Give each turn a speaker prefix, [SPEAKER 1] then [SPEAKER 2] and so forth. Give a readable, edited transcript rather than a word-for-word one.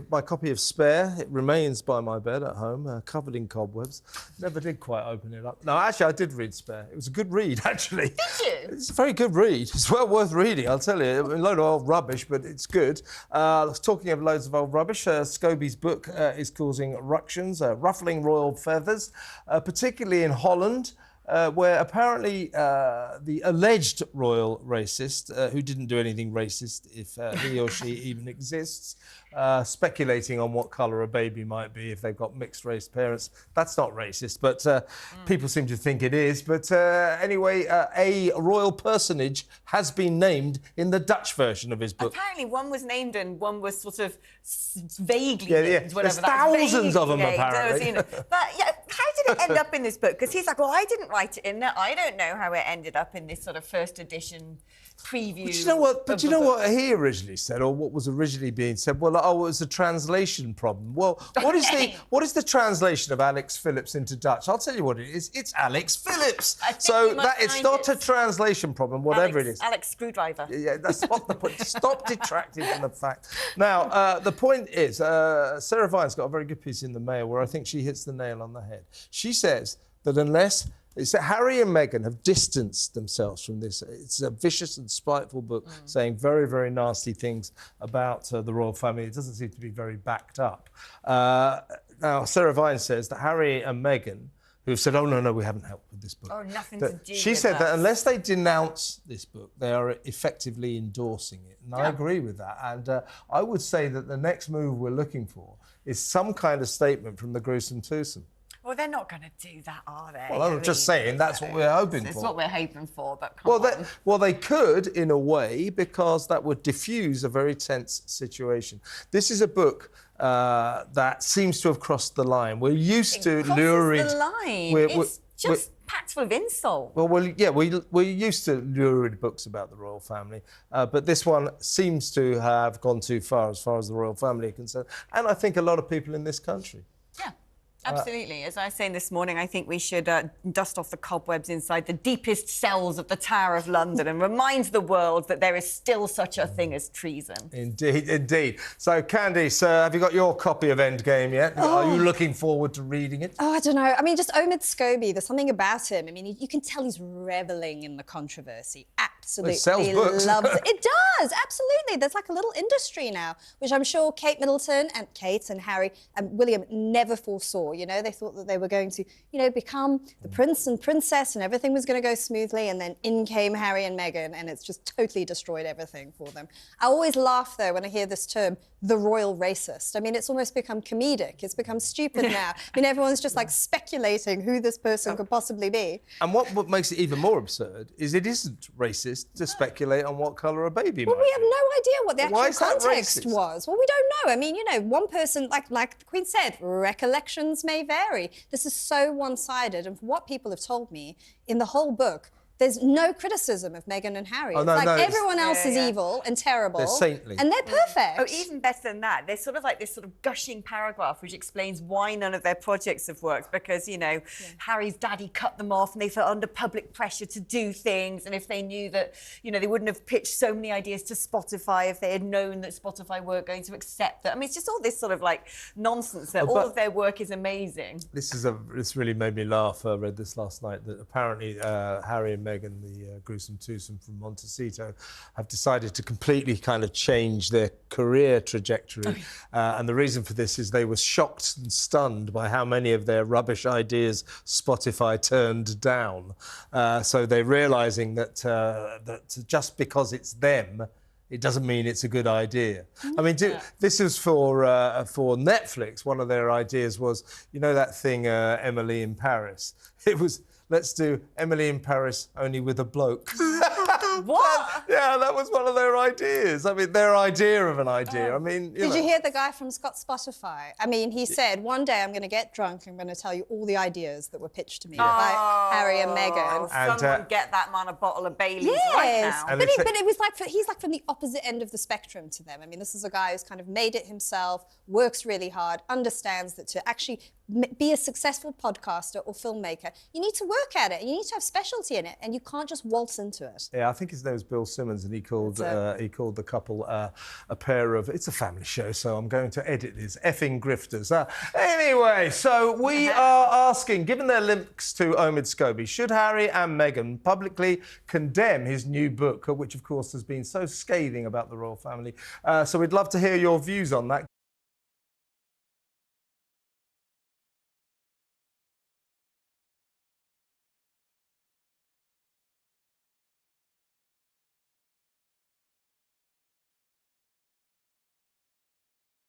[SPEAKER 1] My copy of Spare. It remains by my bed at home, covered in cobwebs. Never did quite open it up. No, actually, I did read Spare. It was a good read, actually.
[SPEAKER 2] Did you?
[SPEAKER 1] It's a very good read. It's well worth reading, I'll tell you. A load of old rubbish, but it's good. Talking of loads of old rubbish, Scobie's book is causing ructions, ruffling royal feathers, particularly in Holland. Where apparently the alleged royal racist, who didn't do anything racist if he or she even exists, speculating on what colour a baby might be if they've got mixed-race parents. That's not racist, but people seem to think it is. But anyway, a royal personage has been named in the Dutch version of his book.
[SPEAKER 2] Apparently one was named and one was sort of vaguely named, whatever.
[SPEAKER 1] There's thousands of them, apparently.
[SPEAKER 2] But yeah, how did it end up in this book? Because he's like, well, I didn't write it in there. I don't know how it ended up in this sort of first edition preview.
[SPEAKER 1] But you know what? But you know what he originally said, or what was originally being said? Well, it was a translation problem. Well, what is the translation of Alex Phillips into Dutch? I'll tell you what it is. It's Alex Phillips. So that it's not a translation problem, whatever it is.
[SPEAKER 2] Alex Screwdriver.
[SPEAKER 1] Yeah, that's not the point. Stop detracting from the fact. Now, the point is, Sarah Vine's got a very good piece in the Mail where I think she hits the nail on the head. She says that unless Harry and Meghan have distanced themselves from this. It's a vicious and spiteful book saying very, very nasty things about the royal family. It doesn't seem to be very backed up. Now, Sarah Vine says that Harry and Meghan, who've said, oh, no, we haven't helped with this book.
[SPEAKER 2] Oh, nothing to do
[SPEAKER 1] She
[SPEAKER 2] with
[SPEAKER 1] said that
[SPEAKER 2] us.
[SPEAKER 1] unless they denounce this book, they are effectively endorsing it. And I agree with that. And I would say that the next move we're looking for is some kind of statement from the gruesome twosome.
[SPEAKER 2] Well, they're not going to do that, are they?
[SPEAKER 1] Well, I'm just saying that's what we're hoping for.
[SPEAKER 2] That's what we're hoping for, but come on.
[SPEAKER 1] Well, they could, in a way, because that would diffuse a very tense situation. This is a book that seems to have crossed the line. We're used to lurid...
[SPEAKER 2] the line. It's just packed full of insult.
[SPEAKER 1] Well, we're used to lurid books about the royal family, but this one seems to have gone too far as the royal family are concerned, and I think a lot of people in this country.
[SPEAKER 2] Yeah. Absolutely. As I was saying this morning, I think we should dust off the cobwebs inside the deepest cells of the Tower of London and remind the world that there is still such a thing as treason. Indeed,
[SPEAKER 1] indeed. So, Candice, have you got your copy of Endgame yet? Oh. Are you looking forward to reading it?
[SPEAKER 3] Oh, I don't know. I mean, just Omid Scobie, there's something about him. I mean, you can tell he's revelling in the controversy. Absolutely.
[SPEAKER 1] It sells books.
[SPEAKER 3] Loves it. It does, absolutely. There's like a little industry now, which I'm sure Kate and Harry and William never foresaw. You know, they thought that they were going to, you know, become the prince and princess and everything was going to go smoothly, and then in came Harry and Meghan and it's just totally destroyed everything for them. I always laugh, though, when I hear this term, the royal racist. I mean, it's almost become comedic. It's become stupid now. I mean, everyone's just, like, speculating who this person could possibly be.
[SPEAKER 1] And what makes it even more absurd is it isn't racist to speculate on what colour a baby might be.
[SPEAKER 3] Well, we have no idea what the actual context
[SPEAKER 1] racist?
[SPEAKER 3] was. Well, we don't know. I mean, you know, one person, like the Queen said, recollections may vary. This is so one-sided, and from what people have told me, in the whole book, there's no criticism of Meghan and Harry.
[SPEAKER 1] Oh,
[SPEAKER 3] it's
[SPEAKER 1] no,
[SPEAKER 3] like
[SPEAKER 1] no,
[SPEAKER 3] everyone else is evil and terrible.
[SPEAKER 1] They're saintly.
[SPEAKER 3] And they're perfect.
[SPEAKER 2] Oh, even better than that. There's sort of like this sort of gushing paragraph which explains why none of their projects have worked because, you know, Harry's daddy cut them off and they felt under public pressure to do things, and if they knew that, you know, they wouldn't have pitched so many ideas to Spotify if they had known that Spotify weren't going to accept that. I mean, it's just all this sort of like nonsense that all of their work is amazing.
[SPEAKER 1] This really made me laugh. I read this last night that apparently Harry and Meghan, the gruesome twosome from Montecito, have decided to completely kind of change their career trajectory. And the reason for this is they were shocked and stunned by how many of their rubbish ideas Spotify turned down. So they're realising that just because it's them, it doesn't mean it's a good idea. I mean, this is for Netflix. One of their ideas was, you know that thing, Emily in Paris? It was, let's do Emily in Paris only with a bloke.
[SPEAKER 2] What?
[SPEAKER 1] That was one of their ideas. I mean, their idea of an idea. I mean,
[SPEAKER 3] Did you hear the guy from Spotify? I mean, he said, one day I'm going to get drunk and I'm going to tell you all the ideas that were pitched to me by Harry and Meghan.
[SPEAKER 2] And someone get that man a bottle of Baileys right now.
[SPEAKER 3] But it was like, he's like from the opposite end of the spectrum to them. I mean, this is a guy who's kind of made it himself, works really hard, understands that to actually be a successful podcaster or filmmaker, you need to work at it. You need to have specialty in it, and you can't just waltz into it.
[SPEAKER 1] Yeah, I think his name was Bill Simmons, and he called the couple a pair of. It's a family show, so I'm going to edit this effing grifters. Anyway, so we are asking, given their links to Omid Scobie, should Harry and Meghan publicly condemn his new book, which of course has been so scathing about the royal family? So we'd love to hear your views on that.